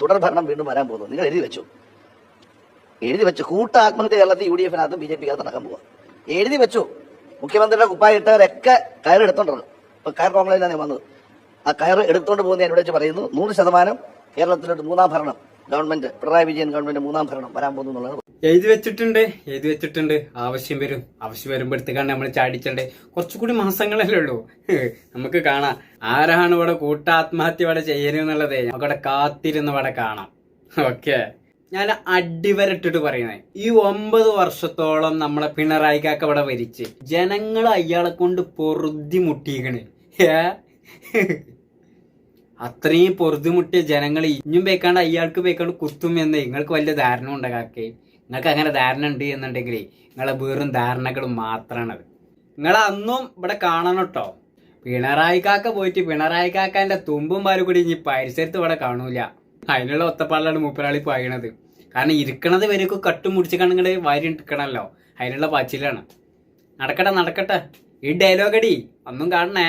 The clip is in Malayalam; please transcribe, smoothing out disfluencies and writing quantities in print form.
തുടർഭരണം വീണ്ടും വരാൻ പോകുന്നു. നിങ്ങൾ എഴുതി വെച്ചു കൂട്ട ആത്മഹത്യ കേരളത്തിൽ UDF-നകത്തും BJP-കകത്ത് നടക്കാൻ പോവുക. എഴുതി വെച്ചു. മുഖ്യമന്ത്രിയുടെ കുപ്പായിട്ടവരൊക്കെ കയർ എടുത്തോണ്ടിരുന്നു. ഇപ്പൊ കയർ കോൺഗ്രസിലാണ് വന്നത്. ആ കയർ എടുത്തുകൊണ്ട് പോകുന്ന എന്നോട് വെച്ച് പറയുന്നു 100% കേരളത്തിലോട്ട് മൂന്നാം ഭരണം, ഗവൺമെന്റ് പിണറായി വിജയൻ ഗവൺമെന്റ് മൂന്നാം ഭരണം വരാൻ പോകുന്നു എന്നുള്ളത് എഴുതി വെച്ചിട്ടുണ്ട്. ആവശ്യം വരുമ്പോഴത്തേക്കാണ് നമ്മൾ ചാടിച്ചണ്ടേ. കുറച്ചുകൂടി മാസങ്ങളല്ലേ ഉള്ളൂ. നമുക്ക് കാണാം ആരാണ് ഇവിടെ കൂട്ടാത്മഹത്യ ഇവിടെ ചെയ്യുന്നുള്ളത്. നമുക്കവിടെ കാത്തിരുന്ന് ഇവിടെ കാണാം. ഓക്കെ, ഞാൻ അടിവരട്ടിട്ട് പറയുന്നത്, ഈ 9 വർഷത്തോളം നമ്മളെ പിണറായി കാക്ക ഇവിടെ ഭരിച്ച് ജനങ്ങൾ അയാളെ കൊണ്ട് പൊറുതി മുട്ടിയിക്കണ്. അത്രയും പൊറുതിമുട്ടിയ ജനങ്ങൾ ഇഞ്ഞും പേക്കാണ്ട് അയാൾക്ക് പേക്കാണ്ട് കുത്തും എന്ന് നിങ്ങൾക്ക് വലിയ ധാരണ ഉണ്ട് കാക്കേ. നിങ്ങൾക്ക് അങ്ങനെ ധാരണ ഉണ്ട് എന്നുണ്ടെങ്കിൽ നിങ്ങളെ വെറും ധാരണകൾ മാത്രമാണത്. നിങ്ങളെ അന്നും ഇവിടെ കാണണം കേട്ടോ. പിണറായി കാക്ക പോയിട്ട് പിണറായി കാക്കാന്റെ തുമ്പും പാലും കൂടി ഇനി പരിസരത്ത് ഇവിടെ കാണൂല. അതിനുള്ള ഒത്തപ്പാടിലാണ് മൂപ്പരാളി പായണത്. കാരണം ഇരിക്കണത് വരെയൊക്കെ കട്ടും മുടിച്ച് കണ്ണുങ്ങള് വാരി ഇരിക്കണല്ലോ. അതിനുള്ള പാച്ചിലാണ്. നടക്കട്ടെ ഈ ഡയലോഗടി ഒന്നും കാണണേ.